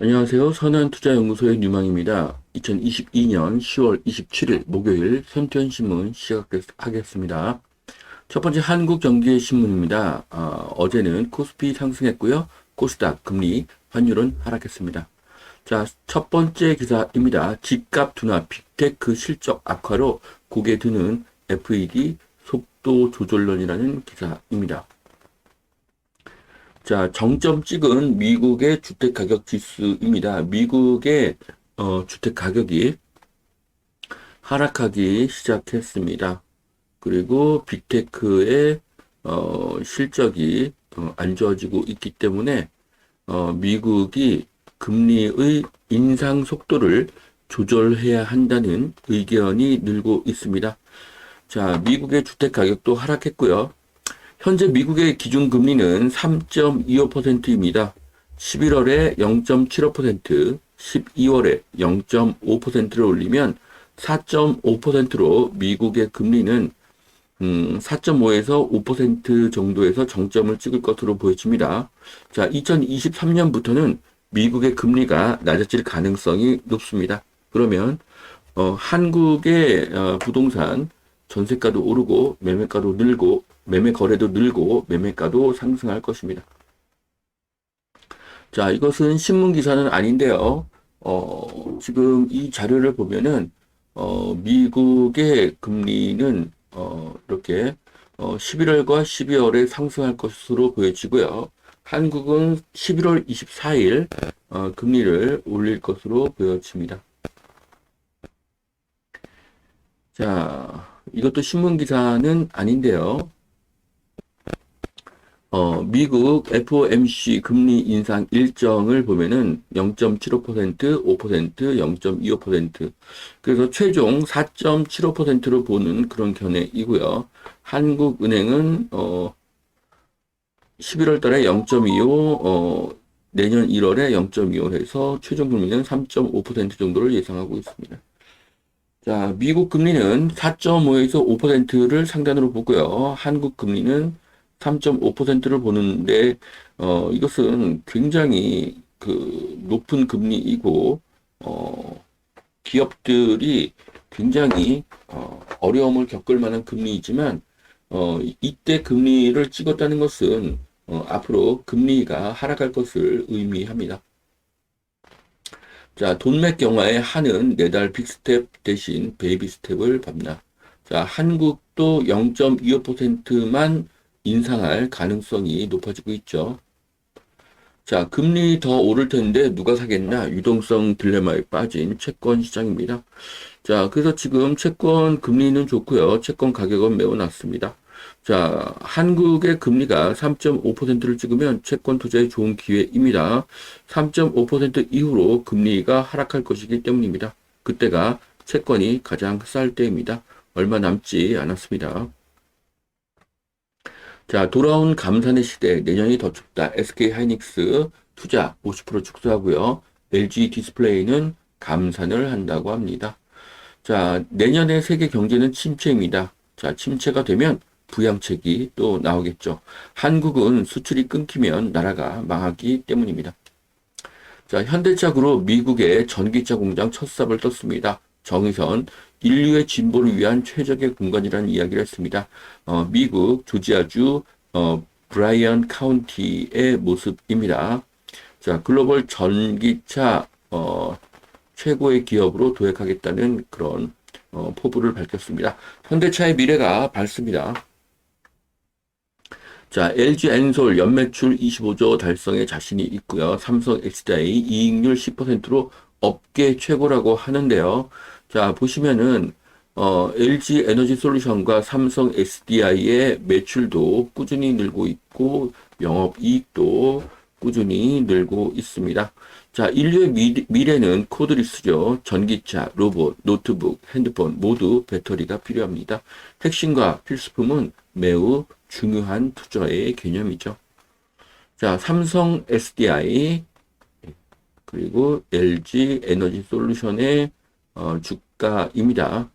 안녕하세요. 선한투자연구소의 유망입니다. 2022년 10월 27일 목요일 선투현신문 시작하겠습니다. 첫 번째 한국경제신문입니다. 어제는 코스피 상승했고요. 코스닥, 금리, 환율은 하락했습니다. 자, 첫 번째 기사입니다. 집값 둔화, 빅테크 실적 악화로 고개 드는 FED 속도 조절론이라는 기사입니다. 자, 정점 찍은 미국의 주택가격 지수입니다. 미국의 주택가격이 하락하기 시작했습니다. 그리고 빅테크의 실적이 안 좋아지고 있기 때문에 미국이 금리의 인상 속도를 조절해야 한다는 의견이 늘고 있습니다. 자, 미국의 주택가격도 하락했고요. 현재 미국의 기준금리는 3.25%입니다. 11월에 0.75%, 12월에 0.5%를 올리면 4.5%로 미국의 금리는 4.5에서 5% 정도에서 정점을 찍을 것으로 보여집니다. 자, 2023년부터는 미국의 금리가 낮아질 가능성이 높습니다. 그러면 한국의 부동산 전세가도 오르고 매매가도 늘고 매매 거래도 늘고 매매가도 상승할 것입니다. 자, 이것은 신문 기사는 아닌데요. 지금 이 자료를 보면은 미국의 금리는 이렇게 11월과 12월에 상승할 것으로 보여지고요. 한국은 11월 24일 금리를 올릴 것으로 보여집니다. 자, 이것도 신문 기사는 아닌데요. 미국 FOMC 금리 인상 일정을 보면은 0.75%, 5%, 0.25%. 그래서 최종 4.75%로 보는 그런 견해이고요. 한국은행은 11월 달에 0.25, 내년 1월에 0.25 해서 최종 금리는 3.5% 정도를 예상하고 있습니다. 자, 미국 금리는 4.5에서 5%를 상단으로 보고요. 한국 금리는 3.5%를 보는데, 이것은 굉장히 높은 금리이고, 기업들이 굉장히, 어려움을 겪을 만한 금리이지만, 이때 금리를 찍었다는 것은, 앞으로 금리가 하락할 것을 의미합니다. 자, 돈맥 경화의 한은 내달 빅스텝 대신 베이비 스텝을 밟나. 자, 한국도 0.25%만 인상할 가능성이 높아지고 있죠. 자, 금리 더 오를 텐데 누가 사겠나? 유동성 딜레마에 빠진 채권 시장입니다. 자, 그래서 지금 채권 금리는 좋고요. 채권 가격은 매우 낮습니다. 자, 한국의 금리가 3.5%를 찍으면 채권 투자에 좋은 기회입니다. 3.5% 이후로 금리가 하락할 것이기 때문입니다. 그때가 채권이 가장 쌀 때입니다. 얼마 남지 않았습니다. 자, 돌아온 감산의 시대, 내년이 더 춥다. SK 하이닉스 투자 50% 축소하고요. LG 디스플레이는 감산을 한다고 합니다. 자, 내년의 세계 경제는 침체입니다. 자, 침체가 되면 부양책이 또 나오겠죠. 한국은 수출이 끊기면 나라가 망하기 때문입니다. 자, 현대차 그룹 미국의 전기차 공장 첫 삽을 떴습니다. 정의선, 인류의 진보를 위한 최적의 공간이라는 이야기를 했습니다. 미국 조지아주 브라이언 카운티의 모습입니다. 자, 글로벌 전기차 최고의 기업으로 도약하겠다는 그런 포부를 밝혔습니다. 현대차의 미래가 밝습니다. 자, LG 엔솔 연매출 25조 달성에 자신이 있고요. 삼성 엑스다이 이익률 10%로 업계 최고라고 하는데요. 자, 보시면은 LG 에너지 솔루션과 삼성 SDI의 매출도 꾸준히 늘고 있고 영업이익도 꾸준히 늘고 있습니다. 자, 인류의 미래는 코드리스죠. 전기차, 로봇, 노트북, 핸드폰 모두 배터리가 필요합니다. 핵심과 필수품은 매우 중요한 투자의 개념이죠. 자, 삼성 SDI 그리고 LG 에너지 솔루션의 주가입니다.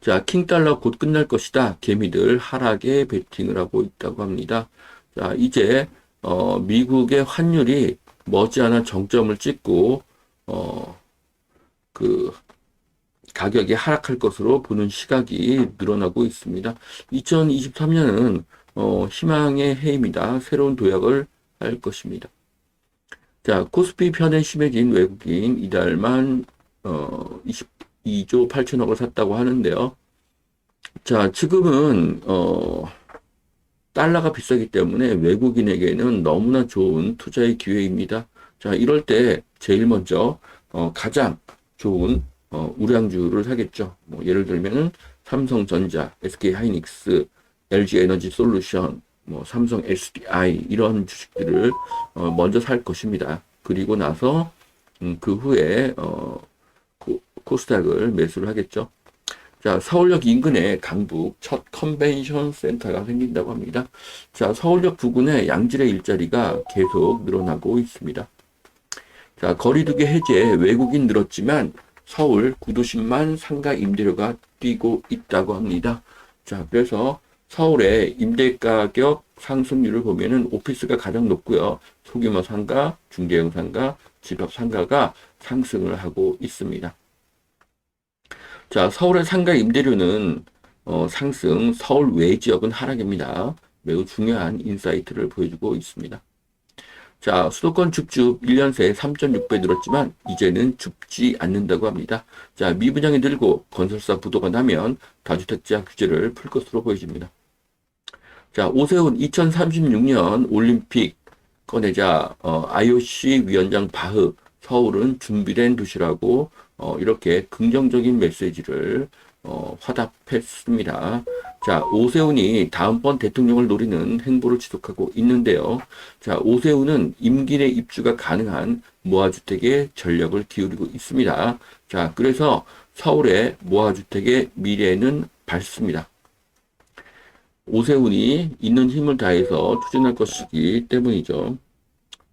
자, 킹달러 곧 끝날 것이다. 개미들 하락에 베팅을 하고 있다고 합니다. 자, 이제 미국의 환율이 머지않아 정점을 찍고 그 가격이 하락할 것으로 보는 시각이 늘어나고 있습니다. 2023년은 희망의 해입니다. 새로운 도약을 할 것입니다. 자, 코스피 편에 심해진 외국인 이달만 22조 8천억을 샀다고 하는데요. 자, 지금은 달러가 비싸기 때문에 외국인에게는 너무나 좋은 투자의 기회입니다. 자, 이럴 때 제일 먼저 가장 좋은 우량주를 사겠죠. 뭐 예를 들면은 삼성전자, SK하이닉스, LG에너지솔루션, 뭐 삼성 SDI 이런 주식들을 먼저 살 것입니다. 그리고 나서 그 후에 코스닥을 매수를 하겠죠. 자, 서울역 인근에 강북 첫 컨벤션 센터가 생긴다고 합니다. 자, 서울역 부근에 양질의 일자리가 계속 늘어나고 있습니다. 자, 거리두기 해제 외국인 늘었지만 서울 구도심만 상가 임대료가 뛰고 있다고 합니다. 자, 그래서 서울의 임대가격 상승률을 보면은 오피스가 가장 높고요. 소규모 상가, 중개형 상가, 집합 상가가 상승을 하고 있습니다. 자, 서울의 상가 임대료는 상승, 서울 외 지역은 하락입니다. 매우 중요한 인사이트를 보여주고 있습니다. 자, 수도권 줍줍 1년 새 3.6배 늘었지만 이제는 줍지 않는다고 합니다. 자, 미분양이 늘고 건설사 부도가 나면 다주택자 규제를 풀 것으로 보여집니다. 자, 오세훈 2036년 올림픽 꺼내자 IOC 위원장 바흐 서울은 준비된 도시라고 이렇게 긍정적인 메시지를 화답했습니다. 자, 오세훈이 다음번 대통령을 노리는 행보를 지속하고 있는데요. 자, 오세훈은 임기 내 입주가 가능한 모아주택에 전력을 기울이고 있습니다. 자, 그래서 서울의 모아주택의 미래는 밝습니다. 오세훈이 있는 힘을 다해서 추진할 것이기 때문이죠.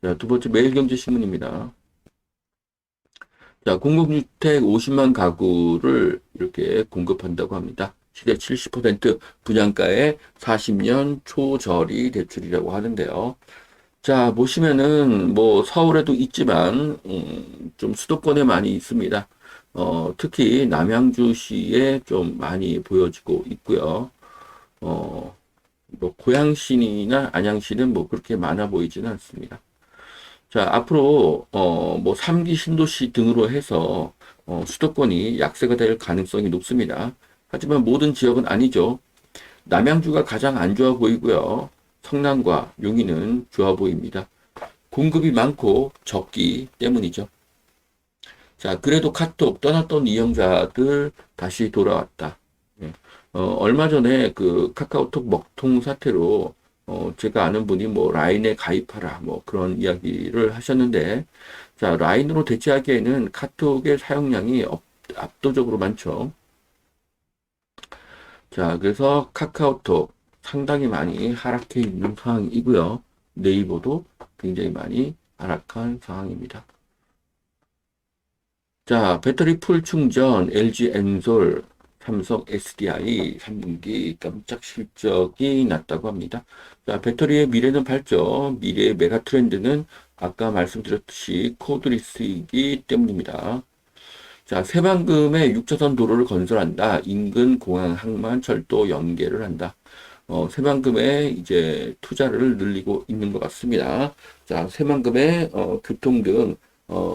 자, 두 번째 매일경제신문입니다. 자, 공공주택 50만 가구를 이렇게 공급한다고 합니다. 시대 70% 분양가에 40년 초저리 대출이라고 하는데요. 자, 보시면은 뭐 서울에도 있지만 좀 수도권에 많이 있습니다. 특히 남양주시에 좀 많이 보여지고 있고요. 뭐 고양시나 안양시는 뭐 그렇게 많아 보이지는 않습니다. 자, 앞으로 뭐 3기 신도시 등으로 해서 수도권이 약세가 될 가능성이 높습니다. 하지만 모든 지역은 아니죠. 남양주가 가장 안 좋아 보이고요. 성남과 용인은 좋아 보입니다. 공급이 많고 적기 때문이죠. 자, 그래도 카톡 떠났던 이용자들 다시 돌아왔다. 예. 얼마 전에 그 카카오톡 먹통 사태로 제가 아는 분이 뭐 라인에 가입하라 뭐 그런 이야기를 하셨는데, 자, 라인으로 대체하기에는 카톡의 사용량이 압도적으로 많죠. 자, 그래서 카카오톡 상당히 많이 하락해 있는 상황이고요. 네이버도 굉장히 많이 하락한 상황입니다. 자, 배터리 풀 충전, LG 엔솔, 삼성 SDI 3분기 깜짝 실적이 났다고 합니다. 자, 배터리의 미래는 밝죠. 미래의 메가 트렌드는 아까 말씀드렸듯이 코드리스이기 때문입니다. 자, 새만금에 6차선 도로를 건설한다. 인근 공항, 항만, 철도 연계를 한다. 새만금에 이제 투자를 늘리고 있는 것 같습니다. 자, 새만금의 교통 등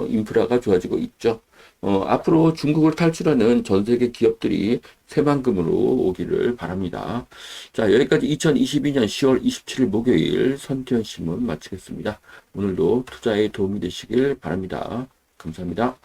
인프라가 좋아지고 있죠. 앞으로 중국을 탈출하는 전 세계 기업들이 새만금으로 오기를 바랍니다. 자, 여기까지 2022년 10월 27일 목요일 선티현 신문 마치겠습니다. 오늘도 투자에 도움이 되시길 바랍니다. 감사합니다.